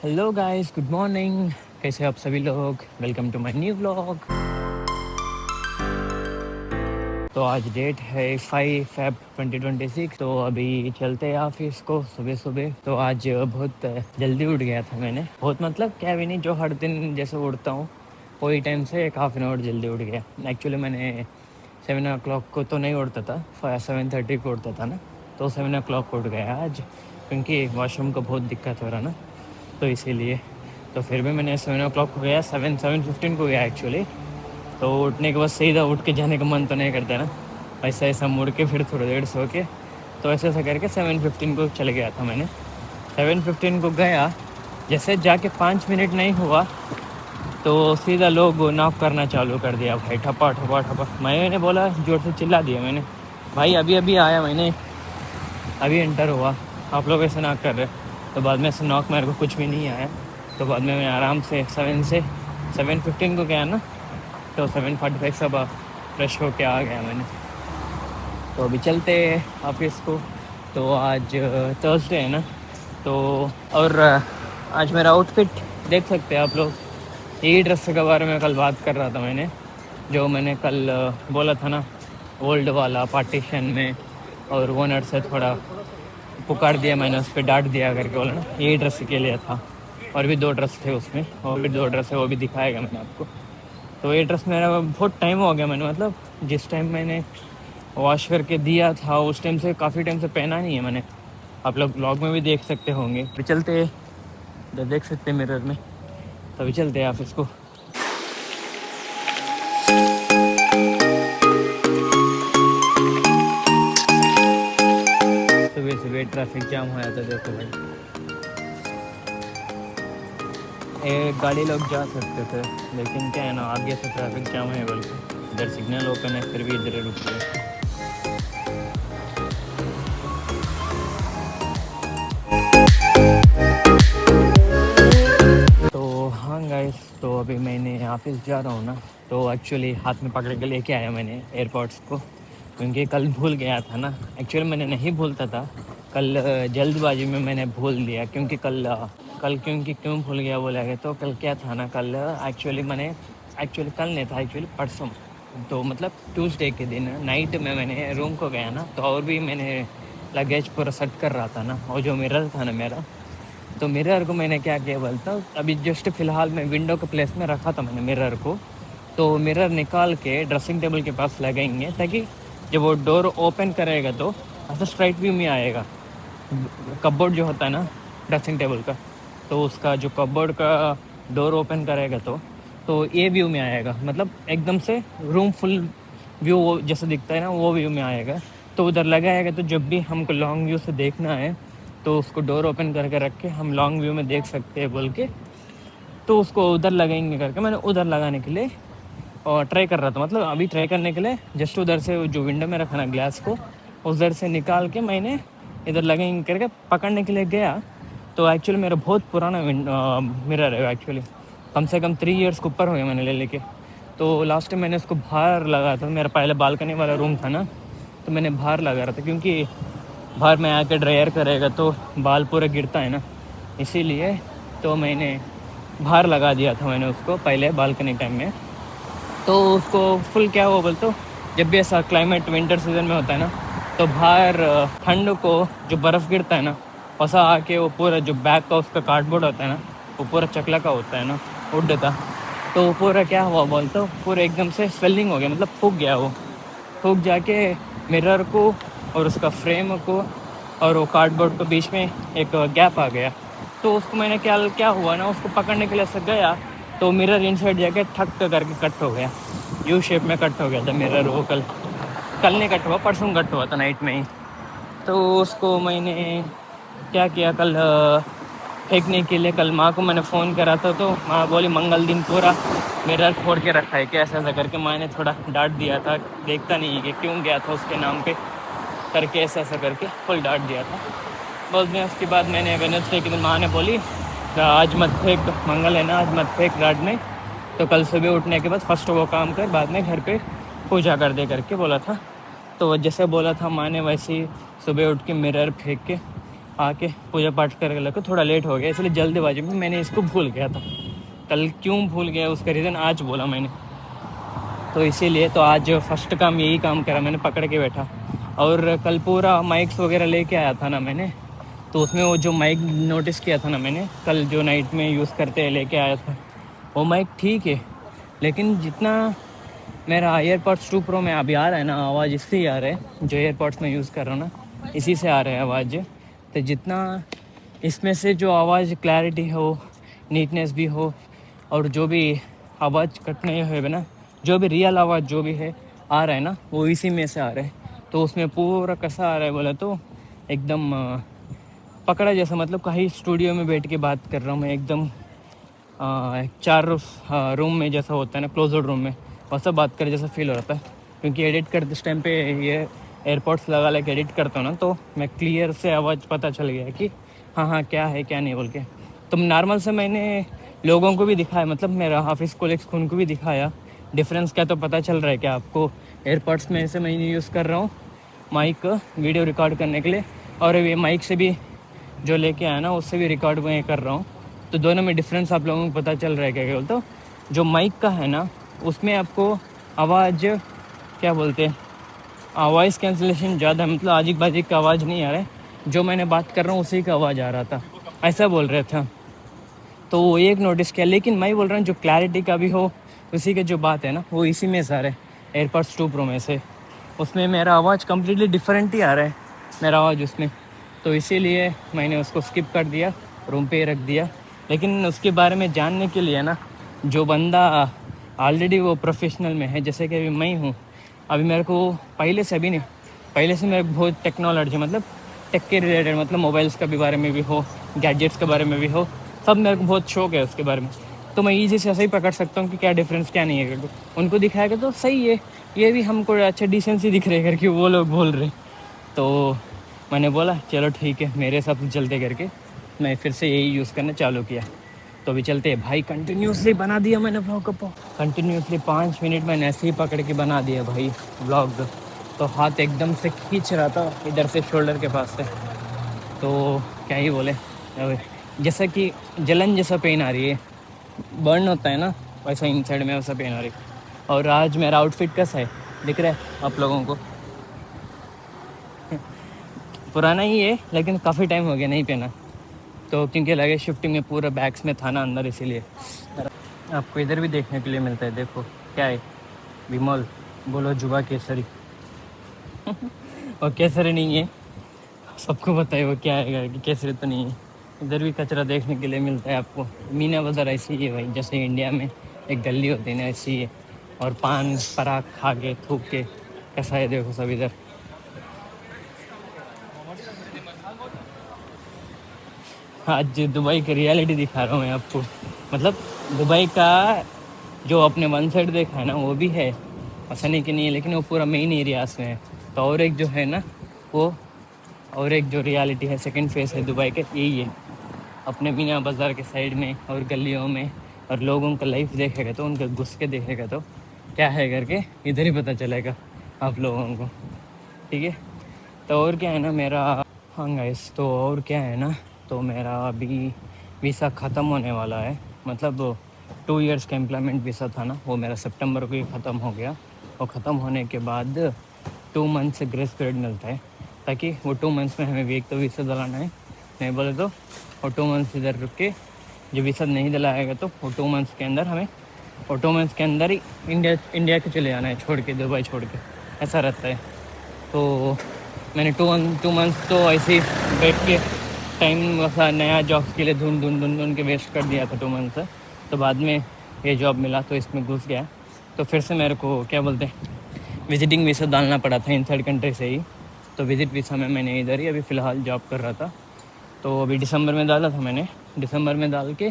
Hello guys, good morning. कैसे आप सभी लोग? Welcome to my new vlog. तो आज डेट है 5 फेब 2026। तो अभी चलते हैं ऑफिस को सुबह सुबह। तो आज बहुत जल्दी उठ गया था मैंने। बहुत मतलब क्या भी नहीं, जो हर दिन जैसे उठता हूँ वही टाइम से एक हाफ एन आवर जल्दी उठ गया। एक्चुअली मैंने 7 o'clock को तो नहीं उठता था, 7:30 को उठता था ना। तो 7 o'clock को उठ गया आज, क्योंकि वॉशरूम को बहुत दिक्कत हो रहा ना, तो इसीलिए। तो फिर भी मैंने 7 o'clock को गया, 7:15 को गया एक्चुअली। तो उठने के बाद सीधा उठ के जाने का मन तो नहीं करता ना, ऐसा ऐसा मुड़ के फिर थोड़ी देर सो के, तो ऐसा ऐसा करके 7:15 को चले गया था मैंने। 7:15 को गया, जैसे जाके 5 मिनट नहीं हुआ तो सीधा लोग नॉक करना चालू कर दिया भाई, ठपा ठपा ठपा। मैंने बोला, जोर से चिल्ला दिया मैंने, भाई अभी अभी आया, मैंने अभी एंटर हुआ, आप लोग ऐसे नॉक कर रहे। तो बाद में से नॉक मेरे को कुछ भी नहीं आया। तो बाद में मैं आराम से 7:15 को गया ना, तो 7:45 सब फ्रेश होके आ गया मैंने। तो अभी चलते हैं ऑफिस को। तो आज थर्सडे है ना, तो और आज मेरा आउटफिट देख सकते हैं आप लोग। यही ड्रेस के बारे में कल बात कर रहा था मैंने, जो मैंने कल बोला था ना, ओल्ड वाला पार्टीशन में, और ओनर से थोड़ा पुकार दिया मैंने, उस पर डांट दिया करके बोला ना, यही ड्रेस के लिए था। और भी 2 ड्रेस थे उसमें, और भी 2 ड्रेस है, वो भी दिखाएगा मैंने आपको। तो ये ड्रेस मेरा बहुत टाइम हो गया, मैंने मतलब जिस टाइम मैंने वॉश करके दिया था उस टाइम से काफ़ी टाइम से पहना नहीं है मैंने। आप लोग ब्लॉग में भी देख सकते होंगे। अभी चलते हैं, इधर देख सकते हैं मिरर में। तभी चलते हैं ऑफिस को। सुबह सुबह ट्रैफिक जाम हो जाता, देखो भाई। एक गाड़ी लोग जा सकते थे, लेकिन क्या है ना, आगे से ट्रैफिक जाम है, बल्कि इधर सिग्नल ओपन है, फिर भी इधर रुक गए। तो हाँ गाइस, तो अभी मैंने ऑफिस जा रहा हूँ ना। तो एक्चुअली हाथ में पकड़ के लेके आया मैंने एयरपोर्ट्स को, क्योंकि कल भूल गया था ना। एक्चुअली मैंने नहीं भूलता था, कल जल्दबाजी में मैंने भूल दिया। क्योंकि क्यों भूल गया बोला गया, तो कल क्या था ना, कल एक्चुअली कल नहीं था, एक्चुअली परसों। तो मतलब ट्यूसडे के दिन नाइट में मैंने रूम को गया ना, तो और भी मैंने लगेज पूरा सेट कर रहा था ना, और जो मिरर था ना मेरा, तो मिरर को मैंने क्या किया बोलता, अभी जस्ट फ़िलहाल मैं विंडो के प्लेस में रखा था मैंने मिरर को। तो मिरर निकाल के ड्रेसिंग टेबल के पास लगाएंगे, ताकि जब वो डोर ओपन करेगा तो ऐसा स्ट्राइट व्यू में आएगा। कपबोर्ड जो होता है ना ड्रेसिंग टेबल का, तो उसका जो कपबोर्ड का डोर ओपन करेगा तो ये व्यू में आएगा, मतलब एकदम से रूम फुल व्यू जैसा दिखता है ना, वो व्यू में आएगा। तो उधर लगाएगा, तो जब भी हमको लॉन्ग व्यू से देखना है तो उसको डोर ओपन करके रख के हम लॉन्ग व्यू में देख सकते हैं बोल के, तो उसको उधर लगाएंगे करके मैंने उधर लगाने के लिए और ट्राई कर रहा था। मतलब अभी ट्राई करने के लिए जस्ट उधर से जो विंडो में रखा ना ग्लास को, उधर से निकाल के मैंने इधर लगाएंगे करके पकड़ने के लिए गया। तो एक्चुअली मेरा बहुत पुराना मिरर है एक्चुअली, कम से कम 3 years के ऊपर हो गया मैंने ले लेके। तो लास्ट टाइम मैंने उसको बाहर लगा था, मेरा पहले बालकनी वाला रूम था ना, तो मैंने बाहर लगा रहा था, क्योंकि बाहर में आके ड्रायर करेगा तो बाल पूरा गिरता है ना, इसीलिए। तो मैंने बाहर लगा दिया था मैंने उसको पहले बालकनी टाइम में। तो उसको फुल क्या हुआ बोल, तो जब भी ऐसा क्लाइमेट विंटर सीजन में होता है ना, तो बाहर ठंड को जो बर्फ़ गिरता है ना, वैसा आके वो पूरा जो बैक का उसका कार्डबोर्ड होता है ना, वो पूरा चकला का होता है ना, उड़ था। तो पूरा क्या हुआ बोल, तो पूरा एकदम से स्वेलिंग हो गया, मतलब फूक गया वो, फूक जाके मिरर को और उसका फ्रेम को और वो कार्डबोर्ड के बीच में एक गैप आ गया। तो उसको मैंने क्या हुआ ना, उसको पकड़ने के लिए ऐसा गया, तो मिरर इनसाइड जाके ठक करके कट हो गया, यू शेप में कट हो गया था मिरर। वो कल नहीं कट हुआ, परसों कट हुआ था नाइट में ही। तो उसको मैंने क्या किया, कल फेंकने के लिए कल माँ को मैंने फ़ोन करा था, तो माँ बोली मंगल दिन पूरा मिरर फोड़ के रखा है क्या, ऐसा ऐसा करके। मैंने थोड़ा डांट दिया था, देखता नहीं है कि क्यों गया था उसके नाम पे करके, ऐसा ऐसा करके फुल डांट दिया था। बस में उसके बाद मैंने वेडनेसडे के दिन माँ ने बोली, आज मत फेंक, मंगल है ना, आज मत फेंक रात में, तो कल सुबह उठने के बाद फर्स्ट वो काम कर, बाद में घर पे पूजा कर दे करके बोला था। तो जैसे बोला था माँ ने, वैसे ही सुबह उठ के मिरर फेंक के आके पूजा पाठ कर लगे, थोड़ा लेट हो गया, इसलिए जल्दबाजी में मैंने इसको भूल गया था। कल क्यों भूल गया उसका रीज़न आज बोला मैंने, तो इसीलिए तो आज फर्स्ट काम यही काम करा मैंने, पकड़ के बैठा। और कल पूरा माइक्स वगैरह लेके आया था ना मैंने, तो उसमें वो जो माइक नोटिस किया था ना मैंने, कल जो नाइट में यूज़ करते लेके आया था, वो माइक ठीक है, लेकिन जितना मेरा एयरपॉड्स 2 प्रो में अभी आ रहा है ना आवाज़, इससे ही आ रहा है, जो एयरपॉड्स में यूज़ कर रहा हूँ ना इसी से आ रहा है आवाज़। तो जितना इसमें से जो आवाज़ क्लैरिटी हो, नीटनेस भी हो, और जो भी आवाज़ कटने हुए ना, जो भी रियल आवाज़ जो भी है आ रहा है ना, वो इसी में से आ रहा है। तो उसमें पूरा कैसा आ रहा है बोला तो एकदम पकड़ा जैसा, मतलब कहीं स्टूडियो में बैठ के बात कर रहा हूँ मैं, एकदम एक 4 रूम में जैसा होता है ना, क्लोज्ड रूम में, वैसा बात कर जैसा फील हो रहा था। क्योंकि एडिट करते इस टाइम पे ये एयरपोर्ट्स लगा लेके एडिट करता हूँ ना, तो मैं क्लियर से आवाज़ पता चल गया कि हाँ हाँ क्या है क्या नहीं बोल के। तो नॉर्मल से मैंने लोगों को भी दिखाया, मतलब मेरा ऑफिस कोलिग्स को, उनको भी दिखाया डिफरेंस क्या, तो पता चल रहा है क्या आपको। एयरपोर्ट्स में से मैं यूज़ कर रहा हूँ माइक वीडियो रिकॉर्ड करने के लिए, और ये माइक से भी जो लेके आया ना उससे भी रिकॉर्ड मैं कर रहा हूँ। तो दोनों में डिफरेंस आप लोगों को पता चल रहा है क्या क्या बोलते हो। जो माइक का है ना उसमें आपको आवाज़ क्या बोलते हैं, वॉइस कैंसिलेशन ज़्यादा, मतलब आजिक बाजिक का आवाज़ नहीं आ रहा है, जो मैंने बात कर रहा हूँ उसी का आवाज़ आ रहा था, ऐसा बोल रहे थे। तो वो एक नोटिस किया, लेकिन मैं बोल रहा हूँ जो क्लैरिटी का भी हो उसी के जो बात है ना, वो इसी में से आ रहा है एयरपॉड्स 2 प्रो में से। उसमें मेरा आवाज़ कम्प्लीटली डिफरेंट ही आ रहा है मेरा आवाज़ उसमें, तो इसीलिए मैंने उसको स्किप कर दिया, रूम पे ही रख दिया। लेकिन उसके बारे में जानने के लिए ना, जो बंदा ऑलरेडी वो प्रोफेशनल में है, जैसे कि अभी मैं हूँ, अभी मेरे को पहले से, अभी नहीं, पहले से मेरे को बहुत टेक्नोलॉजी, मतलब टेक के रिलेटेड, मतलब मोबाइल्स के भी बारे में भी हो, गैजेट्स के बारे में भी हो, सब मेरे को बहुत शौक है उसके बारे में। तो मैं ईजी से ऐसे ही पकड़ सकता हूँ कि क्या डिफरेंस क्या नहीं है करके, उनको दिखाएगा तो सही है, ये भी हमको अच्छा डिसेंसी दिख रहे करके वो लोग बोल रहे। तो मैंने बोला चलो ठीक है, मेरे हिसाब से चलते करके मैं फिर से यही यूज़ करना चालू किया। तो अभी चलते हैं भाई, कंटिन्यूसली बना दिया मैंने व्लॉग को, कंटिन्यूसली 5 मिनट मैंने ऐसे ही पकड़ के बना दिया भाई व्लॉग। तो हाथ एकदम से खींच रहा था इधर से शोल्डर के पास से, तो क्या ही बोले, जैसा कि जलन जैसा पेन आ रही है, बर्न होता है ना वैसा इन साइड में वैसा पेन आ रही है। और आज मेरा आउटफिट कैसा है दिख रहा है आप लोगों को, पुराना ही है लेकिन काफ़ी टाइम हो गया नहीं पहना, तो क्योंकि लगे शिफ्टिंग में पूरा बैग्स में था ना अंदर, इसीलिए। आपको इधर भी देखने के लिए मिलता है, देखो क्या है, विमल बोलो जुबा केसरी और केसरी नहीं है, सबको पता है वो क्या है कि केसरी तो नहीं है। इधर भी कचरा देखने के लिए मिलता है आपको, मीना बाज़ार ऐसी ही है भाई, जैसे इंडिया में एक गली होती है ना ऐसी है। और पान पराग खा के थूक के कैसा है देखो सब इधर। आज दुबई की रियलिटी दिखा रहा हूँ मैं आपको, मतलब दुबई का जो अपने वन साइड देखा है ना वो भी है, ऐसा नहीं कि नहीं है, लेकिन वो पूरा मेन एरियाज में है। तो और एक जो है ना वो, और एक जो रियलिटी है, सेकंड फेस है दुबई के, यही है अपने मीना बाज़ार के साइड में और गलियों में। और लोगों का लाइफ देखेगा तो, उनके घुस के देखेगा तो क्या है करके इधर ही पता चलेगा आप लोगों को, ठीक है। तो और क्या है ना मेरा, हाँ गाइस, तो और क्या है ना, तो मेरा अभी वीसा ख़त्म होने वाला है, मतलब 2 इयर्स का एम्प्लॉयमेंट वीसा था ना, वो मेरा सितंबर को ही ख़त्म हो गया। और ख़त्म होने के बाद 2 मंथ से ग्रेस पीरियड मिलता है, ताकि वो 2 मंथ्स में हमें एक तो वीसा दिलाना है, नहीं बोले तो, और 2 मंथ्स इधर रुक के जो वीसा नहीं दिलाएगा तो वो 2 मंथ्स के अंदर हमें, और 2 मंथ्स के अंदर ही इंडिया के चले जाना है, छोड़ के, दुबई छोड़ के, ऐसा रहता है। तो मैंने 2 मंथ्स तो ऐसे ही बैठ के टाइम वैसा नया जॉब्स के लिए ढूंढ के वेस्ट कर दिया था 2 मंथ से। तो बाद में ये जॉब मिला तो इसमें घुस गया, तो फिर से मेरे को क्या बोलते हैं विजिटिंग वीसा डालना पड़ा था इन थर्ड कंट्री से ही। तो विजिट वीसा में मैंने इधर ही अभी फ़िलहाल जॉब कर रहा था। तो अभी दिसंबर में डाला था मैंने, दिसंबर में डाल के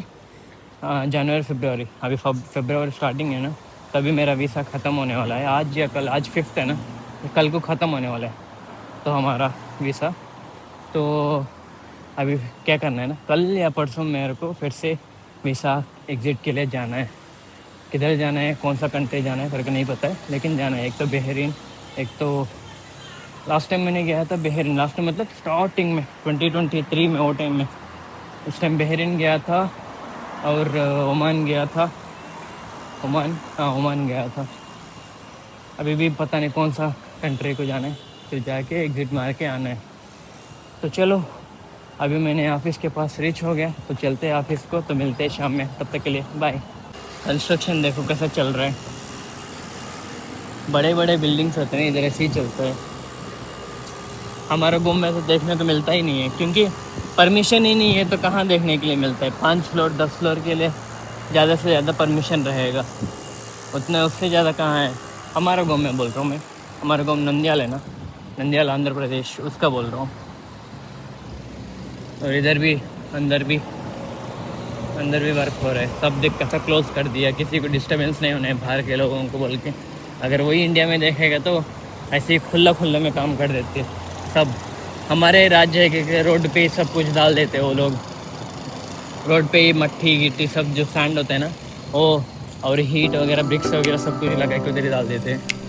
जनवरी फरवरी, अभी फरवरी स्टार्टिंग है ना, तभी मेरा वीसा ख़त्म होने वाला है, आज या कल, आज 5th है ना, कल को ख़त्म होने वाला है तो हमारा वीसा। तो अभी क्या करना है ना, कल या परसों मेरे को फिर से वीसा एग्ज़िट के लिए जाना है। किधर जाना है, कौन सा कंट्री जाना है करके नहीं पता है, लेकिन जाना है। एक तो बहरीन, एक तो लास्ट टाइम मैंने गया था बहरीन, लास्ट टाइम मतलब स्टार्टिंग में 2023 में, वो टाइम में। उस टाइम बहरीन गया था और ओमान गया था। ओमान, हाँ ओमान गया था। अभी भी पता नहीं कौन सा कंट्री को जाना है, फिर जाके एग्ज़िट मार के आना है। तो चलो, अभी मैंने ऑफिस के पास रीच हो गया, तो चलते हैं ऑफिस को, तो मिलते हैं शाम में। तब तक के लिए बाय। कंस्ट्रक्शन देखो कैसा चल रहा है, बड़े बड़े बिल्डिंग्स होते हैं इधर, ऐसे ही चलते हैं। हमारे गाँव में तो देखने को मिलता ही नहीं है, क्योंकि परमिशन ही नहीं है, तो कहाँ देखने के लिए मिलता है। 5 फ्लोर 10 फ्लोर के लिए ज़्यादा से ज़्यादा परमिशन रहेगा, उतना उससे ज़्यादा कहाँ है। हमारा गाँव में बोल रहा हूँ मैं, हमारा गाँव नंदियाल है ना, नंदियाल आंध्र प्रदेश, उसका बोल रहा हूँ। और इधर भी अंदर भी वर्क हो रहा है। सब देख कैसा क्लोज कर दिया, किसी को डिस्टर्बेंस नहीं होना है बाहर के लोगों को बोल के। अगर वही इंडिया में देखेगा तो ऐसे ही खुला खुला में काम कर देते हैं सब। हमारे राज्य के रोड पे ही सब कुछ डाल देते हैं वो लोग, रोड पे ही मट्टी गिट्टी सब जो सैंड होता है ना वो, और हीट वगैरह ब्रिक्स वगैरह सब कुछ लगा के उधर ही डाल देते हैं।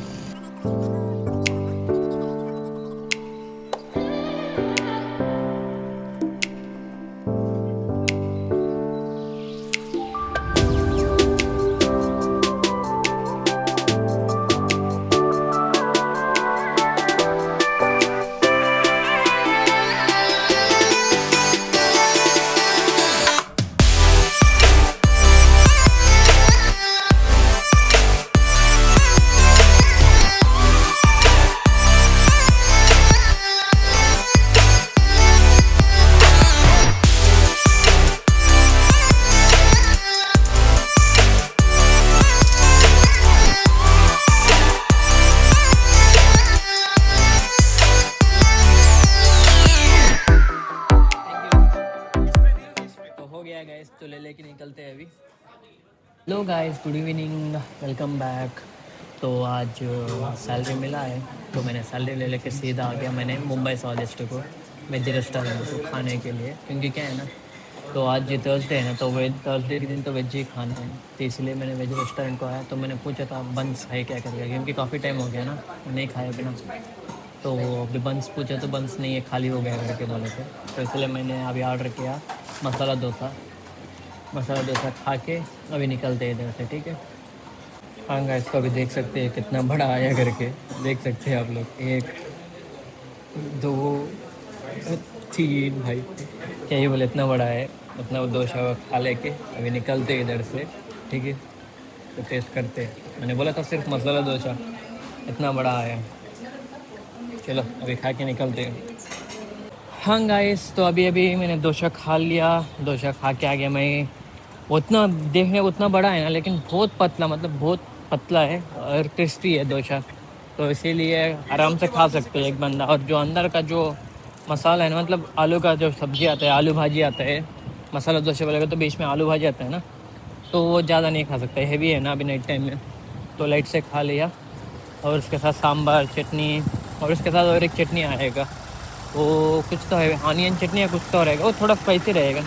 तो हो गया गाइस, तो ले लेके निकलते हैं अभी। Hello guys, good evening, welcome back. तो आज सैलरी मिला है, तो मैंने सैलरी ले लेके सीधा आ गया मैंने मुंबई स्वादिष्ट को, वेज रेस्टोरेंट को खाने के लिए। क्योंकि क्या है ना, तो आज ये थर्सडे है ना, तो वेज थर्सडे के दिन तो वेज ही खाना है, तो इसलिए मैंने वेज रेस्टोरेंट को आया। तो मैंने पूछा था बंस है क्या करके, क्योंकि काफ़ी टाइम हो गया ना नहीं खाए बिना। तो अभी बंस पूछा तो बंस नहीं है, खाली हो गया करके बोले थे। तो इसलिए मैंने अभी ऑर्डर किया मसाला डोसा खा के अभी निकलते हैं इधर से, ठीक है। हाँ गाइस, इसको अभी देख सकते हैं कितना बड़ा आया करके, देख सकते हैं आप लोग। 1 2 3 भाई, क्या ये बोले, इतना बड़ा है। उतना वो डोसा खा लेके अभी निकलते हैं इधर से, ठीक है। तो टेस्ट करते हैं, मैंने बोला था सिर्फ मसाला डोसा, इतना बड़ा आया। चलो अभी खा के निकलते हैं। हाँ गाइस, तो अभी अभी मैंने डोसा खा लिया, डोसा खा के आ गया मैं। उतना देखने को उतना बड़ा है ना, लेकिन बहुत पतला, मतलब बहुत पतला है और टेस्टी है डोसा। तो इसीलिए आराम से खा सकते हैं एक बंदा। और जो अंदर का जो मसाला है ना, मतलब आलू का जो सब्जी आता है, आलू भाजी आता है, मसाला डोसा बोलेगा तो बीच में आलू भाजी आता है ना, तो वो ज़्यादा नहीं खा सकते, हैवी है ना अभी नाइट टाइम में। तो लाइट से खा लिया, और उसके साथ सांभर चटनी, और उसके साथ और एक चटनी आएगा, वो कुछ तो है, ऑनियन चटनी या कुछ तो रहेगा, वो थोड़ा स्पाइसी रहेगा।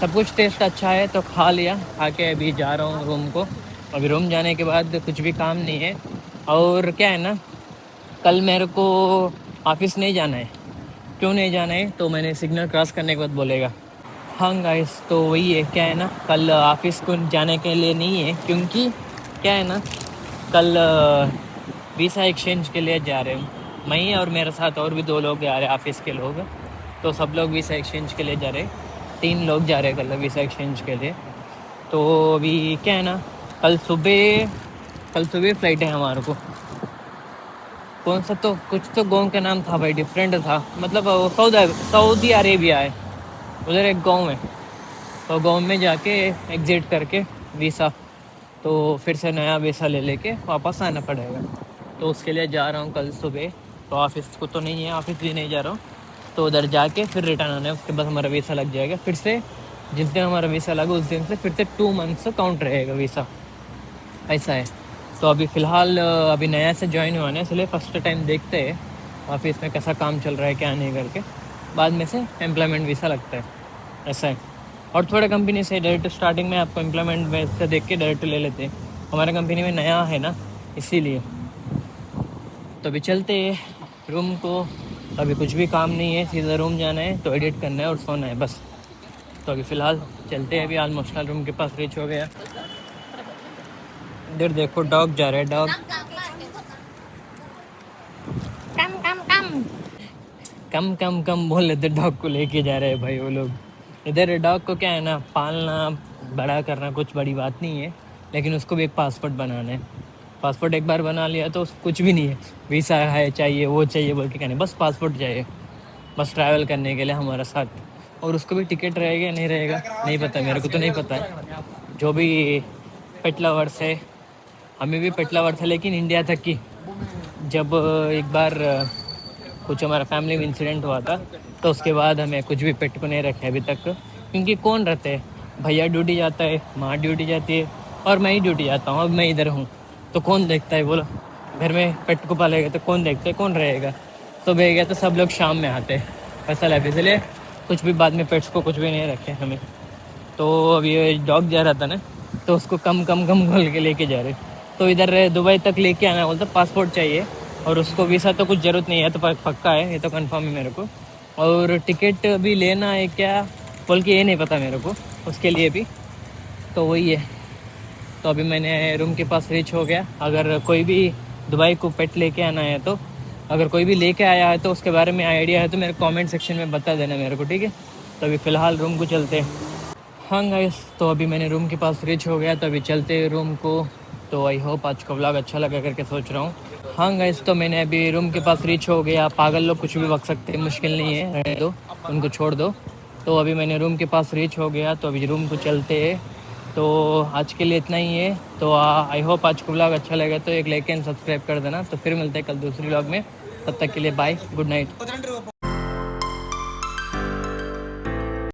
सब कुछ टेस्ट अच्छा है, तो खा लिया। खा के अभी जा रहा हूँ रूम को। अभी रूम जाने के बाद कुछ भी काम नहीं है। और क्या है ना, कल मेरे को ऑफिस नहीं जाना है। क्यों नहीं जाना है, तो मैंने सिग्नल क्रॉस करने के बाद बोलेगा। हाँ गाइस, तो वही है, क्या है ना, कल ऑफिस को जाने के लिए नहीं है, क्योंकि क्या है ना, कल वीसा एक्सचेंज के लिए जा रहे हूँ मैं, और मेरे साथ और भी 2 लोग जा रहे हैं ऑफिस के लोग। तो सब लोग वीसा एक्सचेंज के लिए जा रहे हैं, 3 लोग जा रहे हैं कल वीसा एक्सचेंज के लिए। तो अभी क्या है ना, कल सुबह फ़्लाइट है हमारे को। कौन सा, तो कुछ तो गाँव का नाम था भाई, डिफरेंट था, मतलब वो सऊदी अरेबिया है, उधर एक गाँव है। तो गाँव में जाके एग्ज़िट करके वीसा, तो फिर से नया वीसा ले लेके वापस आना पड़ेगा। तो उसके लिए जा रहा हूँ कल सुबह। तो ऑफिस को तो नहीं है, ऑफिस भी नहीं जा रहा हूँ, तो उधर जाके फिर रिटर्न आना है। उसके बाद हमारा वीसा लग जाएगा फिर से, जिस दिन हमारा वीसा लगा उस दिन से फिर से 2 मंथ्स काउंट रहेगा वीसा, ऐसा है। तो अभी फ़िलहाल अभी नया से ज्वाइन हुआ है, इसलिए फर्स्ट टाइम देखते हैं ऑफिस में कैसा काम चल रहा है क्या नहीं करके, बाद में से एम्प्लॉयमेंट वीसा लगता है, ऐसा है। और थोड़े कंपनी से डायरेक्ट स्टार्टिंग में आपको एम्प्लॉयमेंट वीसा देख के डायरेक्ट ले लेते हैं। हमारे कंपनी में नया है ना, इसीलिए। तो अभी चलते हैं, रूम को। अभी कुछ भी काम नहीं है, सीधा रूम जाना है तो एडिट करना है और सोना है बस। तो अभी फ़िलहाल चलते हैं, अभी ऑलमोस्ट रूम के पास रीच हो गया। इधर देखो डॉग जा रहा है, डॉग कम कम कम कम कम कम बोल लेते, डॉग को लेके जा रहे हैं भाई वो लोग। इधर डॉग को क्या है ना, पालना बड़ा करना कुछ बड़ी बात नहीं है, लेकिन उसको भी एक पासपोर्ट बनाना है। पासपोर्ट एक बार बना लिया तो कुछ भी नहीं है, वीज़ा है चाहिए वो चाहिए बोल के कहने, बस पासपोर्ट चाहिए, बस ट्रैवल करने के लिए हमारा साथ। और उसको भी टिकट रहेगा नहीं रहेगा नहीं पता, मेरे को तो नहीं पता है। जो भी पेट लवर्स है, हमें भी पेट लवर था, लेकिन इंडिया तक की जब एक बार कुछ हमारा फैमिली में इंसिडेंट हुआ था, तो उसके बाद हमें कुछ भी पेट को नहीं रखे अभी तक। क्योंकि कौन रहते हैं, भैया ड्यूटी जाता है, माँ ड्यूटी जाती है, और मैं ही ड्यूटी जाता हूँ। अब मैं इधर हूँ तो कौन देखता है बोलो, घर में पेट को पालेगा तो कौन देखता है, कौन रहेगा। सुबह गया तो सब लोग शाम में आते हैं, ऐसा लगे, इसलिए कुछ भी बाद में पेट्स को कुछ भी नहीं रखे हमें। तो अभी ये डॉग जा रहा था ना, तो उसको कम कम कम बोल के लेके जा रहे। तो इधर दुबई तक लेके आना, बोलता पासपोर्ट चाहिए, और उसको वीज़ा तो कुछ ज़रूरत नहीं है, तो पक्का है, ये तो कंफर्म है मेरे को। और टिकट भी लेना है क्या बोल के ये नहीं पता मेरे को, उसके लिए भी। तो वही है। तो अभी मैंने रूम के पास रीच हो गया। अगर कोई भी दुबई को पेट लेके आना है, तो अगर कोई भी लेके आया है तो उसके बारे में आइडिया है तो मेरे कमेंट सेक्शन में बता देना मेरे को, ठीक है। तो अभी फ़िलहाल रूम को चलते हैं। हाँ गाइस, तो अभी मैंने रूम के पास रीच हो गया, तो अभी चलते हैं रूम को। तो आई होप आज का व्लॉग अच्छा लगा करके सोच रहा हूँ। हाँ गाइस, तो मैंने अभी रूम के पास रीच हो गया। पागल लोग कुछ भी बक सकते हैं, मुश्किल नहीं है, रहने दो, उनको छोड़ दो। तो अभी मैंने रूम के पास रीच हो गया, तो अभी रूम को चलते हैं। तो आज के लिए इतना ही है। तो आई होप आज का व्लॉग अच्छा लगा, तो एक लाइक एंड सब्सक्राइब कर देना। तो फिर मिलते हैं कल दूसरी व्लॉग में, तब तक के लिए बाय, गुड नाइट।